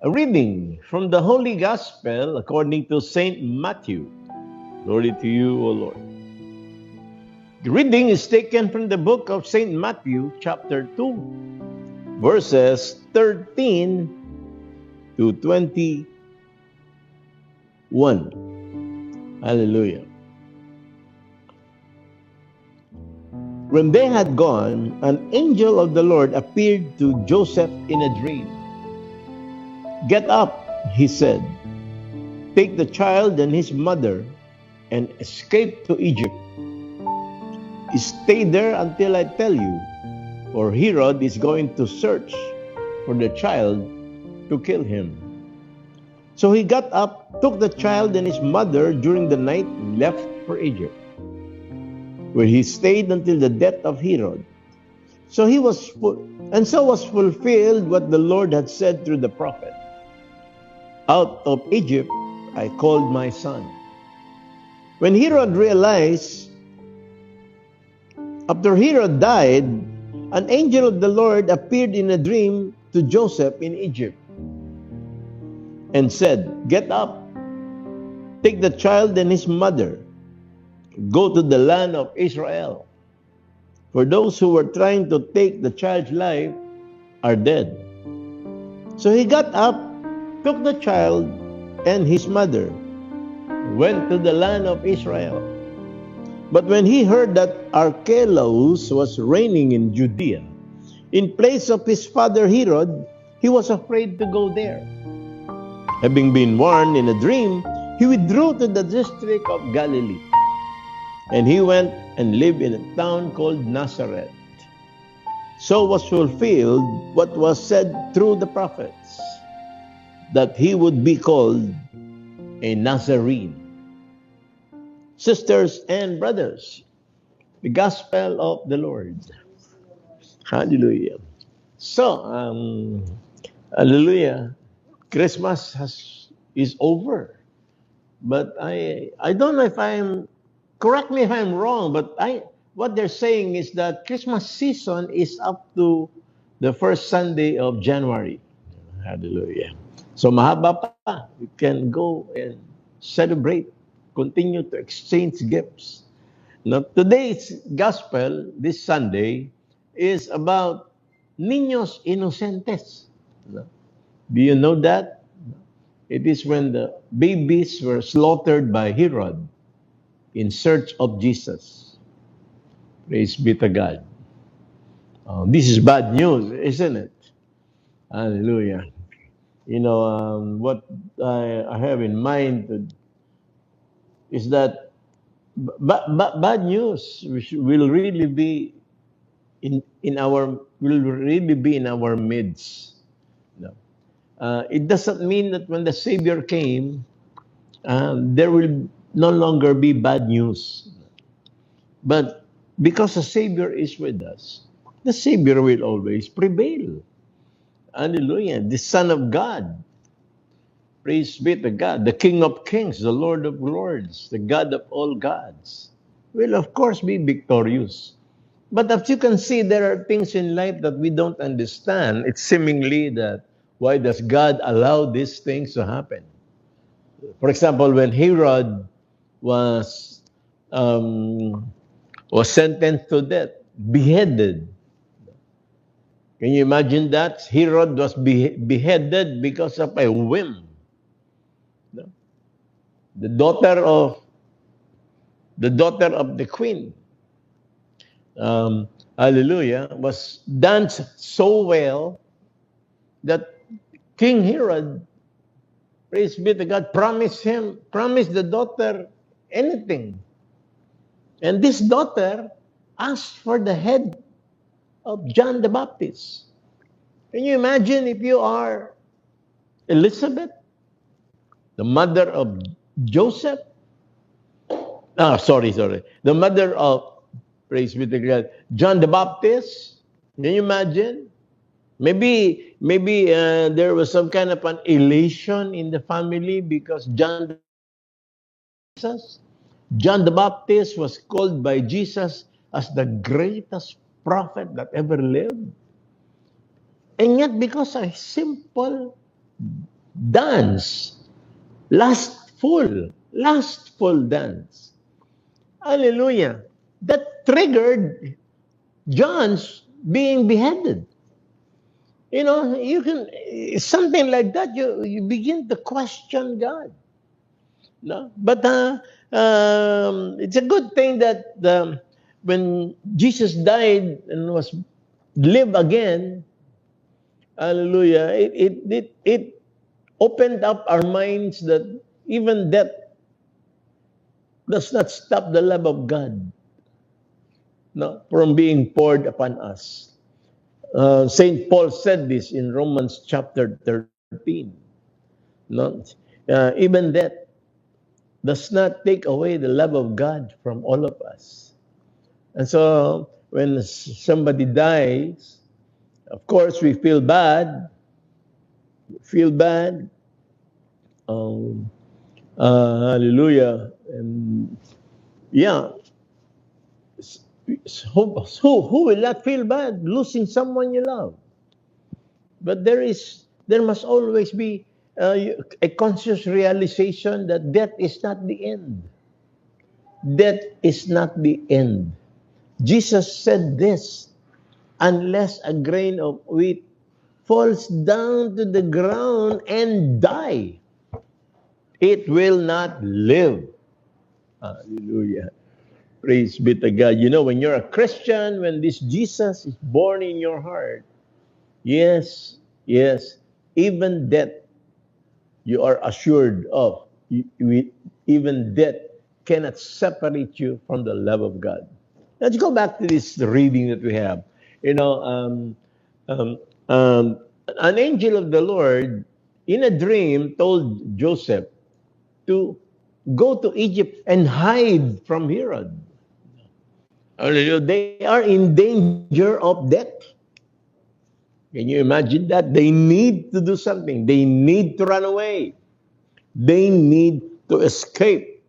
A reading from the Holy Gospel according to Saint Matthew. Glory to you, O Lord. The reading is taken from the book of Saint Matthew, chapter 2, verses 13 to 21. Hallelujah. When they had gone, an angel of the Lord appeared to Joseph in a dream. "Get up," he said. "Take the child and his mother and escape to Egypt. Stay there until I tell you, for Herod is going to search for the child to kill him." So he got up, took the child and his mother during the night, and left for Egypt, where he stayed until the death of Herod. So was fulfilled what the Lord had said through the prophet. "Out of Egypt I called my son." When Herod realized, after Herod died, an angel of the Lord appeared in a dream to Joseph in Egypt and said, "Get up, take the child and his mother, go to the land of Israel, for those who were trying to take the child's life are dead." So he got up, took the child and his mother, went to the land of Israel. But when he heard that Archelaus was reigning in Judea, in place of his father Herod, he was afraid to go there. Having been warned in a dream, he withdrew to the district of Galilee. And he went and lived in a town called Nazareth. So was fulfilled what was said through the prophets, that he would be called a Nazarene. Sisters and brothers, the gospel of the Lord. Hallelujah. So, hallelujah. Christmas is over. But I don't know if correct me if I'm wrong, but what they're saying is that Christmas season is up to the first Sunday of January. Hallelujah. So mahaba pa. You can go and celebrate, continue to exchange gifts. Now, today's gospel, this Sunday, is about niños inocentes. Do you know that? It is when the babies were slaughtered by Herod in search of Jesus. Praise be to God. This is bad news, isn't it? Hallelujah. You know, what I have in mind is that bad news will really be will really be in our midst. No. It doesn't mean that when the Savior came, there will no longer be bad news. But because the Savior is with us, the Savior will always prevail. Hallelujah. The Son of God. Praise be to God. The King of Kings, the Lord of Lords, the God of all gods, will of course be victorious. But as you can see, there are things in life that we don't understand. It's seemingly that why does God allow these things to happen? For example, when Herod was um, was sentenced to death, beheaded. Can you imagine that? Herod was beheaded because of a whim. No? The daughter of the queen, hallelujah, was danced so well that King Herod, praise be to God, promised the daughter anything. And this daughter asked for the head of John the Baptist. Can you imagine if you are Elizabeth, the mother of Joseph? Sorry. The mother of, praise be to God, John the Baptist. Can you imagine? Maybe there was some kind of an elation in the family because John the Baptist was called by Jesus as the greatest prophet that ever lived. And yet, because of simple dance, lustful dance. Hallelujah. That triggered John's being beheaded. You know, you can something like that. You begin to question God. No, but it's a good thing that when Jesus died and was live again, hallelujah, it opened up our minds that even death does not stop the love of God, no, from being poured upon us. Saint Paul said this in Romans chapter 13. No, even death does not take away the love of God from all of us. And so when somebody dies, of course we feel bad. Um, hallelujah. And yeah, who will not feel bad losing someone you love? But there must always be a conscious realization that death is not the end. Death is not the end. Jesus said this, unless a grain of wheat falls down to the ground and die, it will not live. Hallelujah. Praise be to God. You know, when you're a Christian, when this Jesus is born in your heart, yes, even death, you are assured of. Even death cannot separate you from the love of God. Let's go back to this reading that we have. You know, um, um, an angel of the Lord in a dream told Joseph to go to Egypt and hide from Herod. They are in danger of death. Can you imagine that? They need to do something. They need to run away. They need to escape.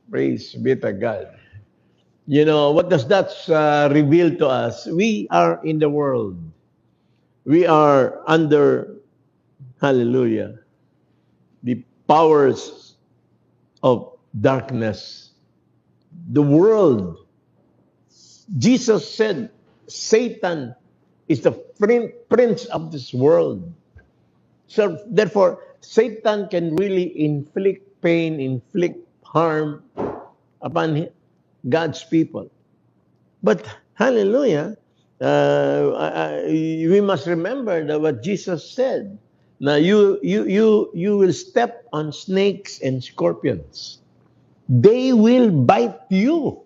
Praise be to God. You know, what does that reveal to us? We are in the world. We are under, hallelujah, the powers of darkness. The world. Jesus said, Satan is the prince of this world. So therefore, Satan can really inflict pain, inflict harm upon God's people. But hallelujah, we must remember that what Jesus said. Now you will step on snakes and scorpions. They will bite you,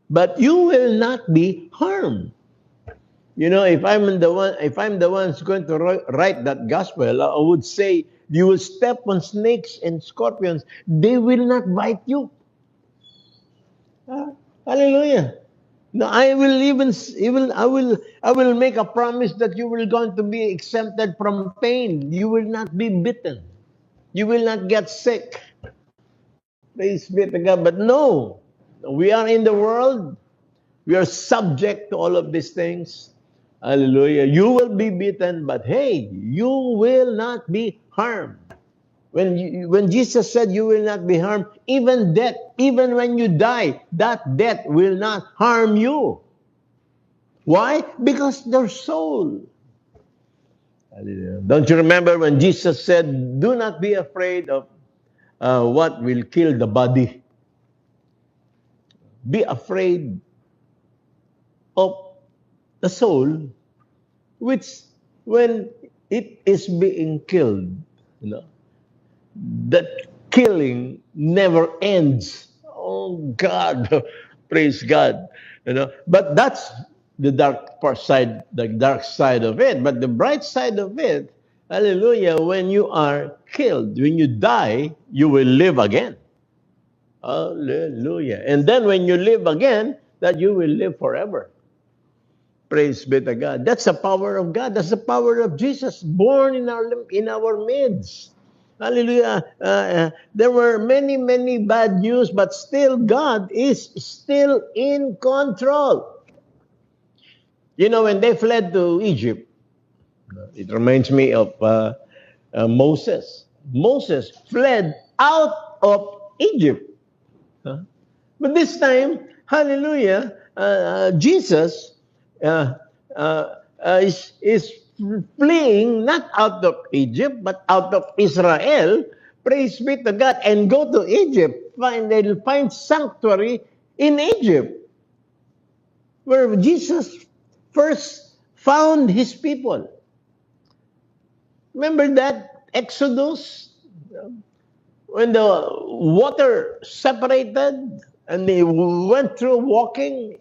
but you will not be harmed. You know, if I'm the one who's going to write that gospel, I would say you will step on snakes and scorpions. They will not bite you. Hallelujah. No, I will make a promise that you will going to be exempted from pain. You will not be bitten. You will not get sick. Praise be to God. But no, we are in the world. We are subject to all of these things. Hallelujah. You will be beaten, but hey, you will not be harmed. When Jesus said you will not be harmed, even death, even when you die, that death will not harm you. Why? Because their soul. Hallelujah. Don't you remember when Jesus said, do not be afraid of what will kill the body. Be afraid of the soul, which when it is being killed, you know, that killing never ends. Oh God, praise God. You know, but that's the dark side of it. But the bright side of it, hallelujah, when you are killed, when you die, you will live again. Hallelujah. And then when you live again, that you will live forever. Praise be to God. That's the power of God. That's the power of Jesus born in our midst. Hallelujah. There were many bad news, but still God is still in control. You know, when they fled to Egypt, It reminds me of Moses. Moses fled out of Egypt. Huh? But this time, hallelujah, Jesus uh, is fleeing not out of Egypt, but out of Israel. Praise be to God. And go to Egypt. They'll find sanctuary in Egypt, where Jesus first found his people. Remember that Exodus, when the water separated and they went through walking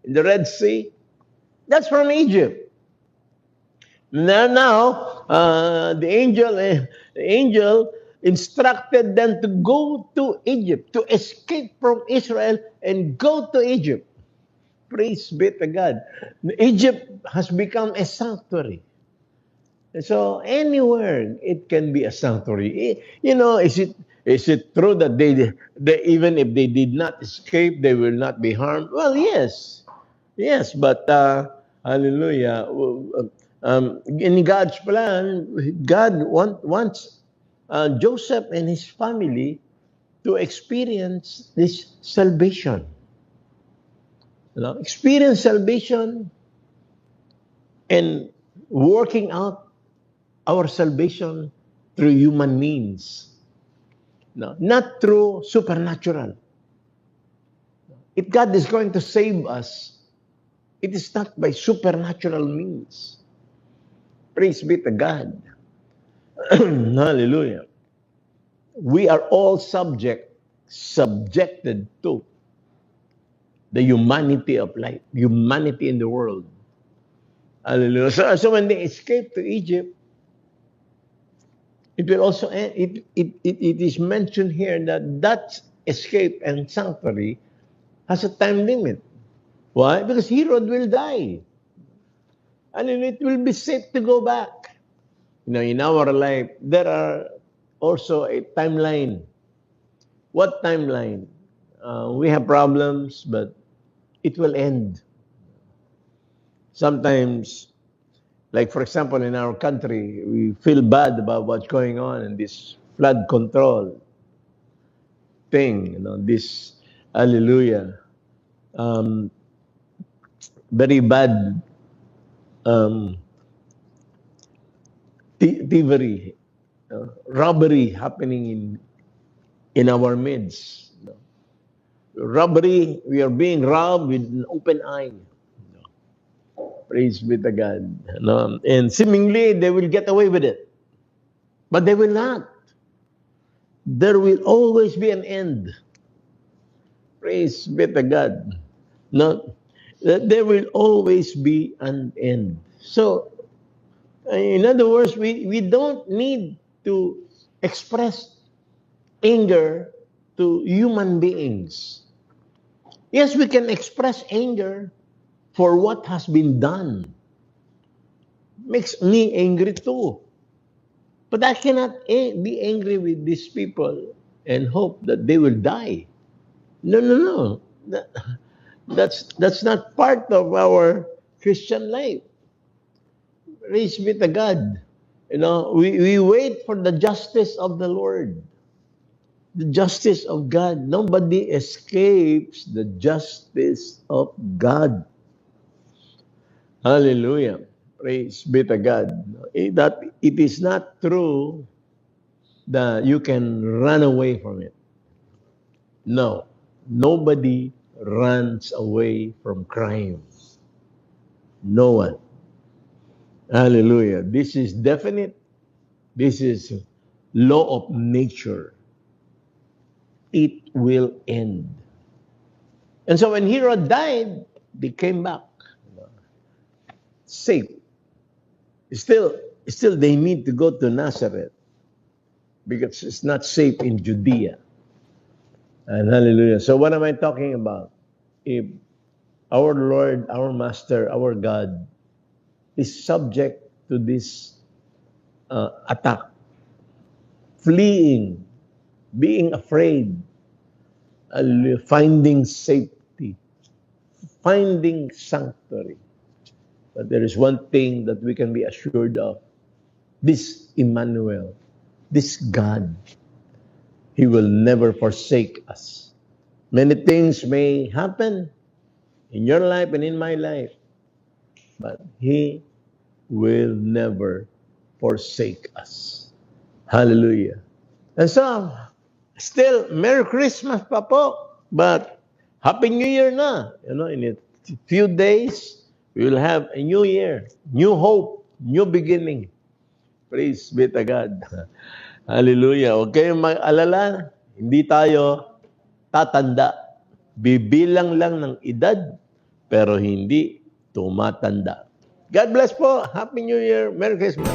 in the Red Sea? That's from Egypt. Now the angel instructed them to go to Egypt, to escape from Israel and go to Egypt. Praise be to God. Egypt has become a sanctuary. So anywhere it can be a sanctuary. Is it true that they even if they did not escape, they will not be harmed? Well, yes, yes, but hallelujah. In God's plan, God wants Joseph and his family to experience this salvation. Experience salvation and working out our salvation through human means. No, not through supernatural. If God is going to save us, it is not by supernatural means. Praise be to God. Hallelujah. We are all subjected to the humanity of life, humanity in the world. Hallelujah. So when they escaped to Egypt, it will also it is mentioned here that escape and sanctuary has a time limit. Why? Because Herod will die. And it will be safe to go back. In our life, there are also a timeline. What timeline? We have problems, but it will end. Sometimes, like for example, in our country, we feel bad about what's going on in this flood control thing. This, hallelujah, very bad thievery, robbery happening in our midst. Robbery, we are being robbed with an open eye. Praise be to God. And seemingly they will get away with it. But they will not. There will always be an end. Praise be to God. No, there will always be an end. So, in other words, we don't need to express anger to human beings. Yes, we can express anger for what has been done. Makes me angry too. But I cannot be angry with these people and hope that they will die. No. That's not part of our Christian life. Praise be to God. We wait for the justice of the Lord. The justice of God. Nobody escapes the justice of God. Hallelujah. Praise be to God. That it is not true that you can run away from it. No. Nobody runs away from crime. No one. Hallelujah. This is definite. This is law of nature. It will end. And so when Herod died, they came back. Safe. Still they need to go to Nazareth because it's not safe in Judea. And hallelujah. So what am I talking about? If our Lord, our Master, our God is subject to this attack, fleeing, being afraid, finding safety, finding sanctuary. But there is one thing that we can be assured of. This Emmanuel, this God, He will never forsake us. Many things may happen in your life and in my life, but He will never forsake us. Hallelujah. And so, still, Merry Christmas pa po. But, Happy New Year na. You know, in a few days, we will have a new year, new hope, new beginning. Praise be to God. Hallelujah. Huwag kayong mag-alala. Hindi tayo tatanda. Bibilang lang ng edad, pero hindi tumatanda. God bless po. Happy New Year. Merry Christmas.